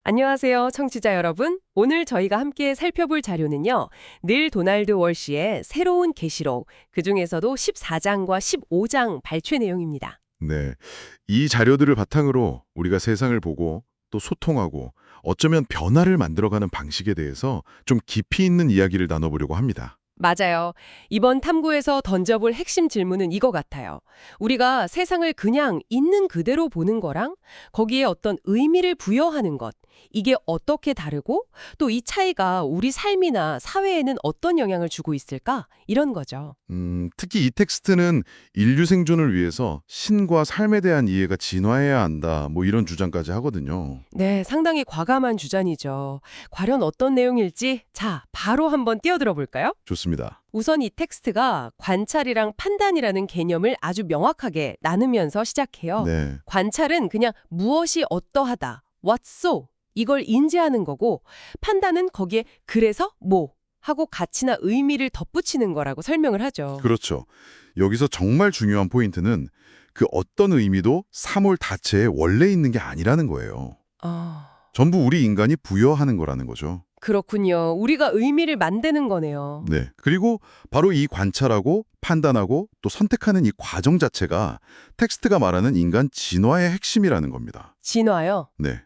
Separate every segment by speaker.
Speaker 1: 안녕하세요, 청취자 여러분. 오늘 저희가 함께 살펴볼 자료는요. 닐 도널드 월시의 새로운 계시록, 그중에서도 14장과 15장 발췌 내용입니다.
Speaker 2: 네. 이 자료들을 바탕으로 우리가 세상을 보고 또 소통하고 어쩌면 변화를 만들어가는 방식에 대해서 좀 깊이 있는 이야기를 나눠보려고 합니다.
Speaker 1: 맞아요. 이번 탐구에서 던져볼 핵심 질문은 이거 같아요. 우리가 세상을 그냥 있는 그대로 보는 거랑 거기에 어떤 의미를 부여하는 것, 이게 어떻게 다르고 또 이 차이가 우리 삶이나 사회에는 어떤 영향을 주고 있을까? 이런 거죠.
Speaker 2: 특히 이 텍스트는 인류 생존을 위해서 신과 삶에 대한 이해가 진화해야 한다, 뭐 이런 주장까지 하거든요.
Speaker 1: 네, 상당히 과감한 주장이죠. 과연 어떤 내용일지, 자, 바로 한번 뛰어들어 볼까요?
Speaker 2: 좋습니다.
Speaker 1: 우선 이 텍스트가 관찰이랑 판단이라는 개념을 아주 명확하게 나누면서 시작해요.
Speaker 2: 네.
Speaker 1: 관찰은 그냥 무엇이 어떠하다, what so, 이걸 인지하는 거고, 판단은 거기에 그래서 뭐 하고 가치나 의미를 덧붙이는 거라고 설명을 하죠.
Speaker 2: 그렇죠. 여기서 정말 중요한 포인트는 그 어떤 의미도 사물 자체에 원래 있는 게 아니라는 거예요.
Speaker 1: 아,
Speaker 2: 전부 우리 인간이 부여하는 거라는 거죠.
Speaker 1: 그렇군요. 우리가 의미를 만드는 거네요.
Speaker 2: 네. 그리고 바로 이 관찰하고 판단하고 또 선택하는 이 과정 자체가 텍스트가 말하는 인간 진화의 핵심이라는 겁니다.
Speaker 1: 진화요?
Speaker 2: 네.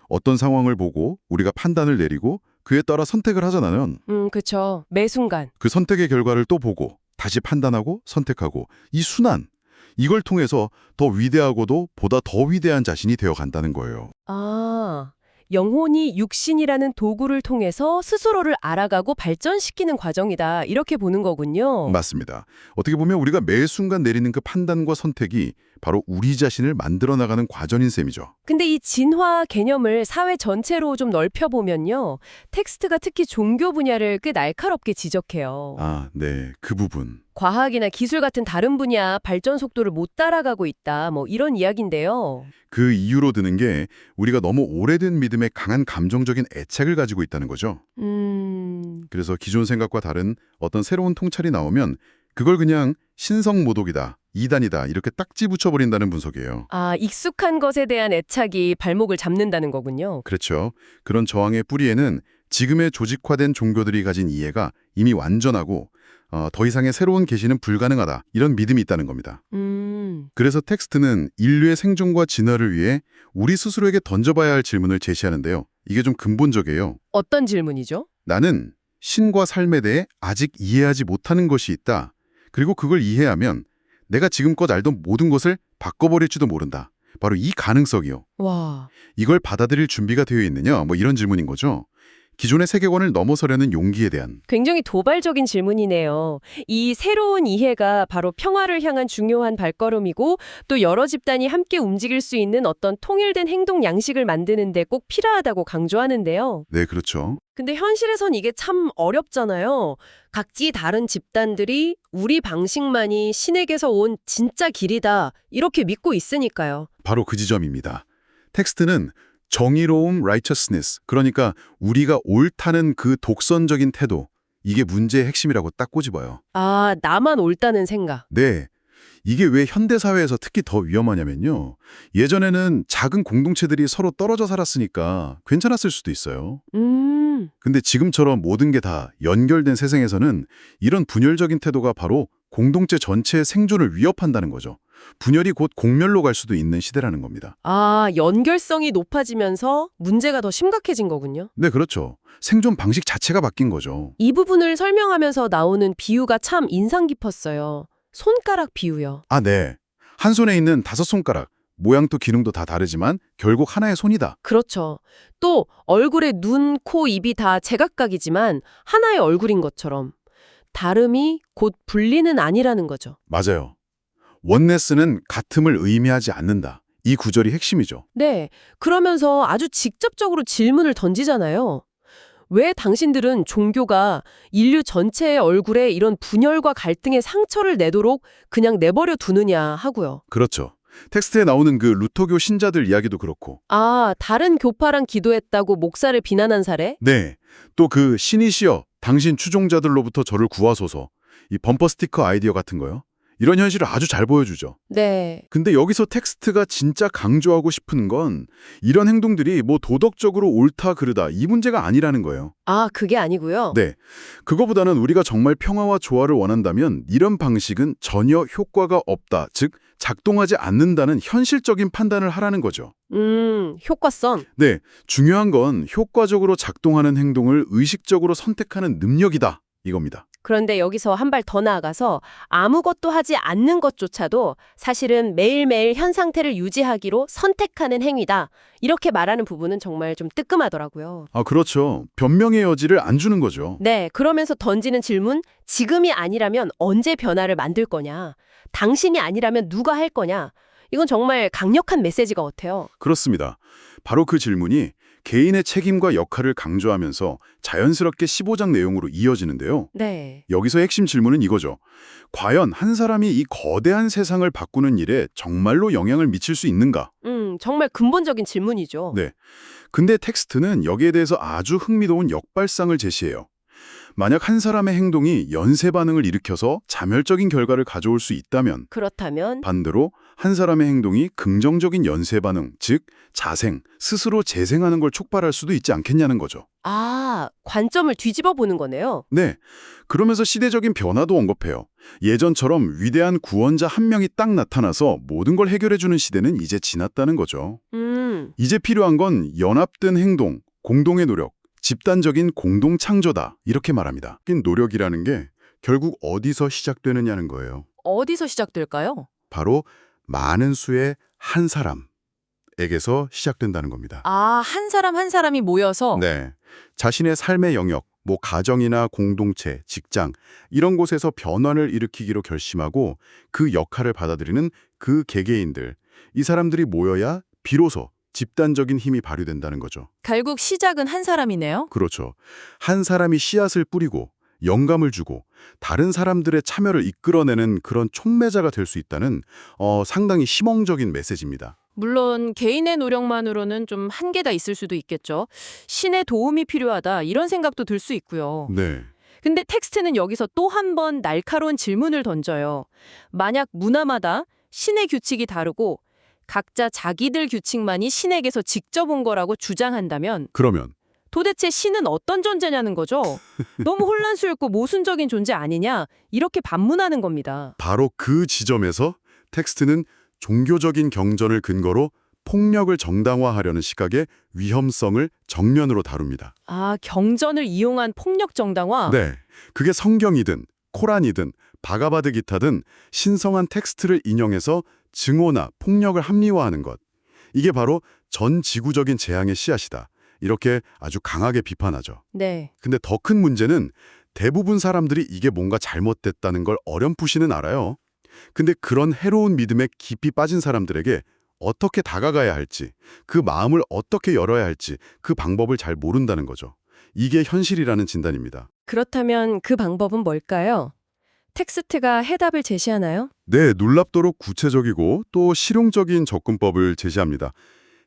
Speaker 2: 어떤 상황을 보고 우리가 판단을 내리고 그에 따라 선택을 하잖아요.
Speaker 1: 그쵸. 매 순간.
Speaker 2: 그 선택의 결과를 또 보고 다시 판단하고 선택하고 이 순환, 이걸 통해서 더 위대하고도 보다 더 위대한 자신이 되어 간다는 거예요.
Speaker 1: 아, 영혼이 육신이라는 도구를 통해서 스스로를 알아가고 발전시키는 과정이다. 이렇게 보는 거군요.
Speaker 2: 맞습니다. 어떻게 보면 우리가 매 순간 내리는 그 판단과 선택이 바로 우리 자신을 만들어 나가는 과정인 셈이죠.
Speaker 1: 근데 이 진화 개념을 사회 전체로 좀 넓혀보면요. 텍스트가 특히 종교 분야를 꽤 날카롭게 지적해요.
Speaker 2: 아, 네. 그 부분.
Speaker 1: 과학이나 기술 같은 다른 분야 발전 속도를 못 따라가고 있다. 뭐 이런 이야기인데요.
Speaker 2: 그 이유로 드는 게 우리가 너무 오래된 믿음에 강한 감정적인 애착을 가지고 있다는 거죠. 그래서 기존 생각과 다른 어떤 새로운 통찰이 나오면 그걸 그냥 신성모독이다, 이단이다 이렇게 딱지 붙여버린다는 분석이에요.
Speaker 1: 아, 익숙한 것에 대한 애착이 발목을 잡는다는 거군요.
Speaker 2: 그렇죠. 그런 저항의 뿌리에는 지금의 조직화된 종교들이 가진 이해가 이미 완전하고 더 이상의 새로운 계시는 불가능하다 이런 믿음이 있다는 겁니다. 그래서 텍스트는 인류의 생존과 진화를 위해 우리 스스로에게 던져봐야 할 질문을 제시하는데요. 이게 좀 근본적이에요.
Speaker 1: 어떤 질문이죠?
Speaker 2: 나는 신과 삶에 대해 아직 이해하지 못하는 것이 있다. 그리고 그걸 이해하면 내가 지금껏 알던 모든 것을 바꿔버릴지도 모른다. 바로 이 가능성이요.
Speaker 1: 와.
Speaker 2: 이걸 받아들일 준비가 되어 있느냐? 뭐 이런 질문인 거죠. 기존의 세계관을 넘어서려는 용기에 대한.
Speaker 1: 굉장히 도발적인 질문이네요. 이 새로운 이해가 바로 평화를 향한 중요한 발걸음이고 또 여러 집단이 함께 움직일 수 있는 어떤 통일된 행동 양식을 만드는 데 꼭 필요하다고 강조하는데요.
Speaker 2: 네, 그렇죠.
Speaker 1: 근데 현실에선 이게 참 어렵잖아요. 각지 다른 집단들이 우리 방식만이 신에게서 온 진짜 길이다 이렇게 믿고 있으니까요.
Speaker 2: 바로 그 지점입니다. 텍스트는 정의로움, righteousness, 그러니까 우리가 옳다는 그 독선적인 태도, 이게 문제의 핵심이라고 딱 꼬집어요.
Speaker 1: 아, 나만 옳다는 생각.
Speaker 2: 네, 이게 왜 현대사회에서 특히 더 위험하냐면요. 예전에는 작은 공동체들이 서로 떨어져 살았으니까 괜찮았을 수도 있어요. 근데 지금처럼 모든 게 다 연결된 세상에서는 이런 분열적인 태도가 바로 공동체 전체의 생존을 위협한다는 거죠. 분열이 곧 공멸로 갈 수도 있는 시대라는 겁니다.
Speaker 1: 아, 연결성이 높아지면서 문제가 더 심각해진 거군요.
Speaker 2: 네, 그렇죠. 생존 방식 자체가 바뀐 거죠.
Speaker 1: 이 부분을 설명하면서 나오는 비유가 참 인상 깊었어요. 손가락 비유요.
Speaker 2: 아, 네. 한 손에 있는 5손가락. 모양도 기능도 다 다르지만 결국 하나의 손이다.
Speaker 1: 그렇죠. 또 얼굴에 눈, 코, 입이 다 제각각이지만 하나의 얼굴인 것처럼 다름이 곧 분리는 아니라는 거죠.
Speaker 2: 맞아요. 원네스는 같음을 의미하지 않는다. 이 구절이 핵심이죠.
Speaker 1: 네. 그러면서 아주 직접적으로 질문을 던지잖아요. 왜 당신들은 종교가 인류 전체의 얼굴에 이런 분열과 갈등의 상처를 내도록 그냥 내버려 두느냐 하고요.
Speaker 2: 그렇죠. 텍스트에 나오는 그 루터교 신자들 이야기도 그렇고.
Speaker 1: 아, 다른 교파랑 기도했다고 목사를 비난한 사례?
Speaker 2: 네. 또 그 신이시여 당신 추종자들로부터 저를 구하소서. 이 범퍼 스티커 아이디어 같은 거요. 이런 현실을 아주 잘 보여주죠.
Speaker 1: 네.
Speaker 2: 근데 여기서 텍스트가 진짜 강조하고 싶은 건 이런 행동들이 뭐 도덕적으로 옳다 그르다 이 문제가 아니라는 거예요.
Speaker 1: 아, 그게 아니고요.
Speaker 2: 네. 그거보다는 우리가 정말 평화와 조화를 원한다면 이런 방식은 전혀 효과가 없다. 즉, 작동하지 않는다는 현실적인 판단을 하라는 거죠.
Speaker 1: 효과성.
Speaker 2: 네. 중요한 건 효과적으로 작동하는 행동을 의식적으로 선택하는 능력이다. 이겁니다.
Speaker 1: 그런데 여기서 한 발 더 나아가서 아무것도 하지 않는 것조차도 사실은 매일매일 현 상태를 유지하기로 선택하는 행위다. 이렇게 말하는 부분은 정말 좀 뜨끔하더라고요.
Speaker 2: 아, 그렇죠. 변명의 여지를 안 주는 거죠.
Speaker 1: 네, 그러면서 던지는 질문, 지금이 아니라면 언제 변화를 만들 거냐? 당신이 아니라면 누가 할 거냐? 이건 정말 강력한 메시지가 같아요.
Speaker 2: 그렇습니다. 바로 그 질문이 개인의 책임과 역할을 강조하면서 자연스럽게 15장 내용으로 이어지는데요.
Speaker 1: 네.
Speaker 2: 여기서 핵심 질문은 이거죠. 과연 한 사람이 이 거대한 세상을 바꾸는 일에 정말로 영향을 미칠 수 있는가?
Speaker 1: 정말 근본적인 질문이죠.
Speaker 2: 네. 근데 텍스트는 여기에 대해서 아주 흥미로운 역발상을 제시해요. 만약 한 사람의 행동이 연쇄 반응을 일으켜서 자멸적인 결과를 가져올 수 있다면
Speaker 1: 그렇다면
Speaker 2: 반대로 한 사람의 행동이 긍정적인 연쇄 반응, 즉 자생, 스스로 재생하는 걸 촉발할 수도 있지 않겠냐는 거죠.
Speaker 1: 아, 관점을 뒤집어 보는 거네요.
Speaker 2: 네. 그러면서 시대적인 변화도 언급해요. 예전처럼 위대한 구원자 한 명이 딱 나타나서 모든 걸 해결해주는 시대는 이제 지났다는 거죠. 이제 필요한 건 연합된 행동, 공동의 노력, 집단적인 공동 창조다. 이렇게 말합니다. 노력이라는 게 결국 어디서 시작되느냐는 거예요.
Speaker 1: 어디서 시작될까요?
Speaker 2: 바로 많은 수의 한 사람에게서 시작된다는 겁니다.
Speaker 3: 아, 한 사람 한 사람이 모여서
Speaker 2: 네. 자신의 삶의 영역, 뭐 가정이나 공동체, 직장 이런 곳에서 변화를 일으키기로 결심하고 그 역할을 받아들이는 그 개개인들, 이 사람들이 모여야 비로소 집단적인 힘이 발휘된다는 거죠.
Speaker 3: 결국 시작은 한 사람이네요.
Speaker 2: 그렇죠. 한 사람이 씨앗을 뿌리고 영감을 주고 다른 사람들의 참여를 이끌어내는 그런 촉매자가 될 수 있다는 상당히 희망적인 메시지입니다.
Speaker 3: 물론 개인의 노력만으로는 좀 한계가 있을 수도 있겠죠. 신의 도움이 필요하다 이런 생각도 들 수 있고요.
Speaker 2: 네.
Speaker 3: 근데 텍스트는 여기서 또 한 번 날카로운 질문을 던져요. 만약 문화마다 신의 규칙이 다르고 각자 자기들 규칙만이 신에게서 직접 온 거라고 주장한다면
Speaker 2: 그러면
Speaker 3: 도대체 신은 어떤 존재냐는 거죠. 너무 혼란스럽고 모순적인 존재 아니냐 이렇게 반문하는 겁니다.
Speaker 2: 바로 그 지점에서 텍스트는 종교적인 경전을 근거로 폭력을 정당화하려는 시각의 위험성을 정면으로 다룹니다.
Speaker 3: 아, 경전을 이용한 폭력 정당화?
Speaker 2: 네, 그게 성경이든 코란이든 바가바드 기타든 신성한 텍스트를 인용해서 증오나 폭력을 합리화하는 것. 이게 바로 전 지구적인 재앙의 씨앗이다. 이렇게 아주 강하게 비판하죠.
Speaker 3: 네.
Speaker 2: 근데 더 큰 문제는 대부분 사람들이 이게 뭔가 잘못됐다는 걸 어렴풋이는 알아요. 근데 그런 해로운 믿음에 깊이 빠진 사람들에게 어떻게 다가가야 할지, 그 마음을 어떻게 열어야 할지 그 방법을 잘 모른다는 거죠. 이게 현실이라는 진단입니다.
Speaker 1: 그렇다면 그 방법은 뭘까요? 텍스트가 해답을 제시하나요?
Speaker 2: 네, 놀랍도록 구체적이고 또 실용적인 접근법을 제시합니다.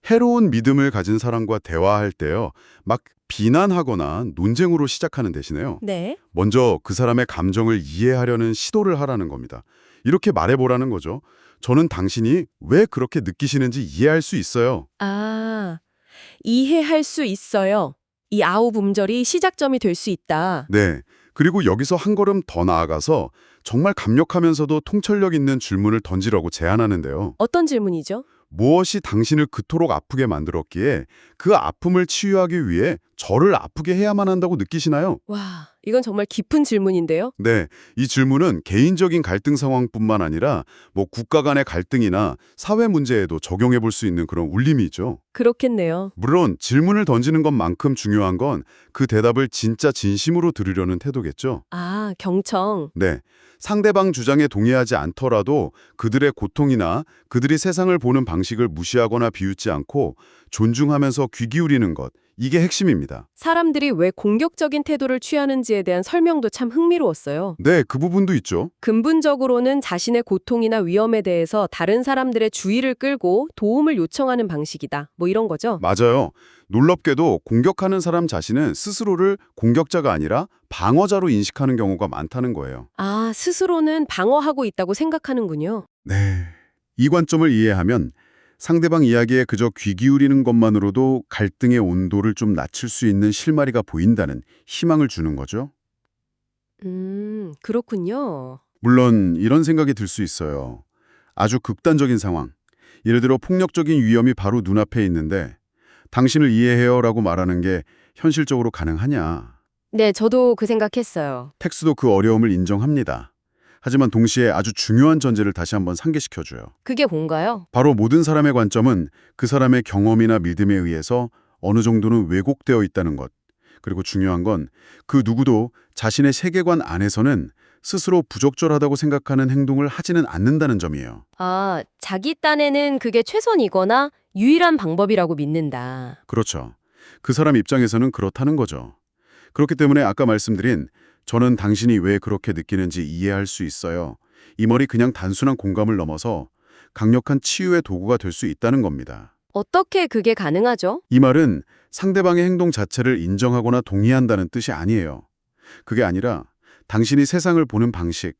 Speaker 2: 해로운 믿음을 가진 사람과 대화할 때요, 막 비난하거나 논쟁으로 시작하는 대신에요.
Speaker 1: 네.
Speaker 2: 먼저 그 사람의 감정을 이해하려는 시도를 하라는 겁니다. 이렇게 말해보라는 거죠. 저는 당신이 왜 그렇게 느끼시는지 이해할 수 있어요.
Speaker 1: 아, 이해할 수 있어요. 이 아홉 음절이 시작점이 될 수 있다.
Speaker 2: 네. 그리고 여기서 한 걸음 더 나아가서 정말 강력하면서도 통찰력 있는 질문을 던지라고 제안하는데요.
Speaker 1: 어떤 질문이죠?
Speaker 2: 무엇이 당신을 그토록 아프게 만들었기에 그 아픔을 치유하기 위해 저를 아프게 해야만 한다고 느끼시나요?
Speaker 1: 와, 이건 정말 깊은 질문인데요.
Speaker 2: 네, 이 질문은 개인적인 갈등 상황뿐만 아니라 뭐 국가 간의 갈등이나 사회 문제에도 적용해 볼 수 있는 그런 울림이죠.
Speaker 1: 그렇겠네요.
Speaker 2: 물론 질문을 던지는 것만큼 중요한 건 그 대답을 진짜 진심으로 들으려는 태도겠죠.
Speaker 1: 아, 경청.
Speaker 2: 네, 상대방 주장에 동의하지 않더라도 그들의 고통이나 그들이 세상을 보는 방식을 무시하거나 비웃지 않고 존중하면서 귀 기울이는 것, 이게 핵심입니다.
Speaker 1: 사람들이 왜 공격적인 태도를 취하는지에 대한 설명도 참 흥미로웠어요.
Speaker 2: 네, 그 부분도 있죠.
Speaker 1: 근본적으로는 자신의 고통이나 위험에 대해서 다른 사람들의 주의를 끌고 도움을 요청하는 방식이다. 뭐 이런 거죠.
Speaker 2: 맞아요. 놀랍게도 공격하는 사람 자신은 스스로를 공격자가 아니라 방어자로 인식하는 경우가 많다는 거예요.
Speaker 3: 아, 스스로는 방어하고 있다고 생각하는군요.
Speaker 2: 네. 이 관점을 이해하면 상대방 이야기에 그저 귀 기울이는 것만으로도 갈등의 온도를 좀 낮출 수 있는 실마리가 보인다는 희망을 주는 거죠.
Speaker 3: 그렇군요.
Speaker 2: 물론 이런 생각이 들 수 있어요. 아주 극단적인 상황. 예를 들어 폭력적인 위험이 바로 눈앞에 있는데 당신을 이해해요라고 말하는 게 현실적으로 가능하냐.
Speaker 3: 네, 저도 그 생각했어요.
Speaker 2: 텍스도 그 어려움을 인정합니다. 하지만 동시에 아주 중요한 전제를 다시 한번 상기시켜줘요.
Speaker 3: 그게 뭔가요?
Speaker 2: 바로 모든 사람의 관점은 그 사람의 경험이나 믿음에 의해서 어느 정도는 왜곡되어 있다는 것. 그리고 중요한 건 그 누구도 자신의 세계관 안에서는 스스로 부적절하다고 생각하는 행동을 하지는 않는다는 점이에요.
Speaker 3: 아, 자기 딴에는 그게 최선이거나 유일한 방법이라고 믿는다.
Speaker 2: 그렇죠. 그 사람 입장에서는 그렇다는 거죠. 그렇기 때문에 아까 말씀드린 저는 당신이 왜 그렇게 느끼는지 이해할 수 있어요. 이 말이 그냥 단순한 공감을 넘어서 강력한 치유의 도구가 될 수 있다는 겁니다.
Speaker 3: 어떻게 그게 가능하죠?
Speaker 2: 이 말은 상대방의 행동 자체를 인정하거나 동의한다는 뜻이 아니에요. 그게 아니라 당신이 세상을 보는 방식,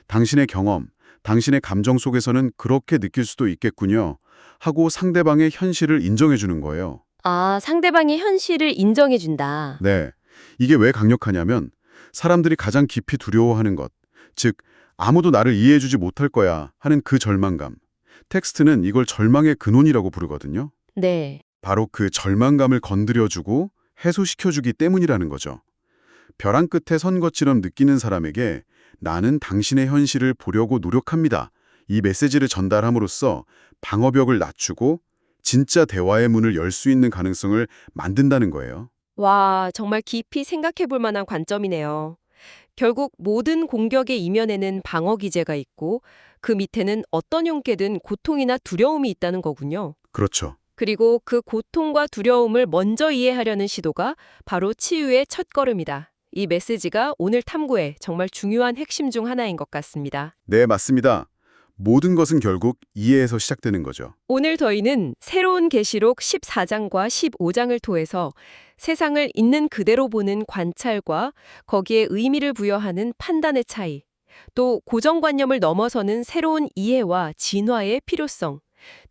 Speaker 2: 당신의 경험, 당신의 감정 속에서는 그렇게 느낄 수도 있겠군요. 하고 상대방의 현실을 인정해 주는 거예요.
Speaker 3: 아, 상대방의 현실을 인정해준다.
Speaker 2: 네. 이게 왜 강력하냐면 사람들이 가장 깊이 두려워하는 것, 즉 아무도 나를 이해해주지 못할 거야 하는 그 절망감. 텍스트는 이걸 절망의 근원이라고 부르거든요.
Speaker 3: 네.
Speaker 2: 바로 그 절망감을 건드려주고 해소시켜주기 때문이라는 거죠. 벼랑 끝에 선 것처럼 느끼는 사람에게 나는 당신의 현실을 보려고 노력합니다. 이 메시지를 전달함으로써 방어벽을 낮추고 진짜 대화의 문을 열 수 있는 가능성을 만든다는 거예요.
Speaker 3: 와, 정말 깊이 생각해 볼 만한 관점이네요. 결국 모든 공격의 이면에는 방어 기제가 있고 그 밑에는 어떤 형태든 고통이나 두려움이 있다는 거군요.
Speaker 2: 그렇죠.
Speaker 3: 그리고 그 고통과 두려움을 먼저 이해하려는 시도가 바로 치유의 첫걸음이다. 이 메시지가 오늘 탐구의 정말 중요한 핵심 중 하나인 것 같습니다.
Speaker 2: 네, 맞습니다. 모든 것은 결국 이해에서 시작되는 거죠.
Speaker 3: 오늘 저희는 새로운 계시록 14장과 15장을 통해서 세상을 있는 그대로 보는 관찰과 거기에 의미를 부여하는 판단의 차이, 또 고정관념을 넘어서는 새로운 이해와 진화의 필요성,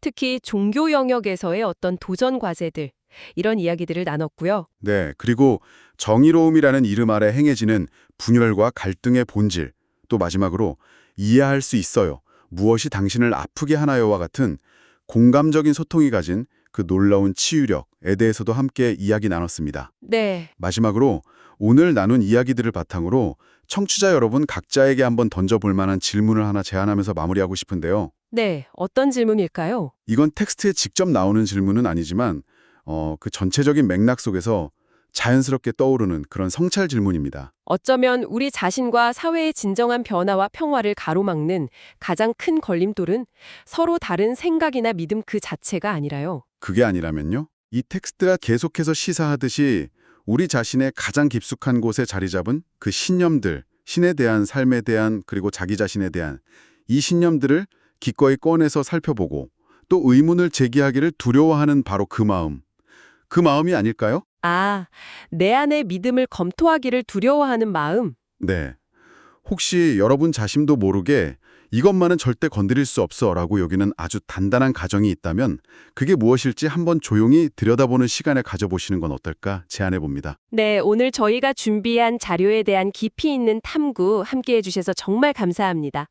Speaker 3: 특히 종교 영역에서의 어떤 도전 과제들, 이런 이야기들을 나눴고요.
Speaker 2: 네, 그리고 정의로움이라는 이름 아래 행해지는 분열과 갈등의 본질, 또 마지막으로 이해할 수 있어요. 무엇이 당신을 아프게 하나요와 같은 공감적인 소통이 가진 그 놀라운 치유력에 대해서도 함께 이야기 나눴습니다.
Speaker 3: 네.
Speaker 2: 마지막으로 오늘 나눈 이야기들을 바탕으로 청취자 여러분 각자에게 한번 던져볼 만한 질문을 하나 제안하면서 마무리하고 싶은데요.
Speaker 3: 네, 어떤 질문일까요?
Speaker 2: 이건 텍스트에 직접 나오는 질문은 아니지만 그 전체적인 맥락 속에서 자연스럽게 떠오르는 그런 성찰 질문입니다.
Speaker 3: 어쩌면 우리 자신과 사회의 진정한 변화와 평화를 가로막는 가장 큰 걸림돌은 서로 다른 생각이나 믿음 그 자체가 아니라요.
Speaker 2: 그게 아니라면요? 이 텍스트가 계속해서 시사하듯이 우리 자신의 가장 깊숙한 곳에 자리 잡은 그 신념들, 신에 대한 삶에 대한 그리고 자기 자신에 대한 이 신념들을 기꺼이 꺼내서 살펴보고 또 의문을 제기하기를 두려워하는 바로 그 마음이 아닐까요?
Speaker 3: 아, 내 안의 믿음을 검토하기를 두려워하는 마음.
Speaker 2: 네. 혹시 여러분 자신도 모르게 이것만은 절대 건드릴 수 없어 라고 여기는 아주 단단한 가정이 있다면 그게 무엇일지 한번 조용히 들여다보는 시간을 가져보시는 건 어떨까 제안해 봅니다.
Speaker 3: 네, 오늘 저희가 준비한 자료에 대한 깊이 있는 탐구 함께 해주셔서 정말 감사합니다.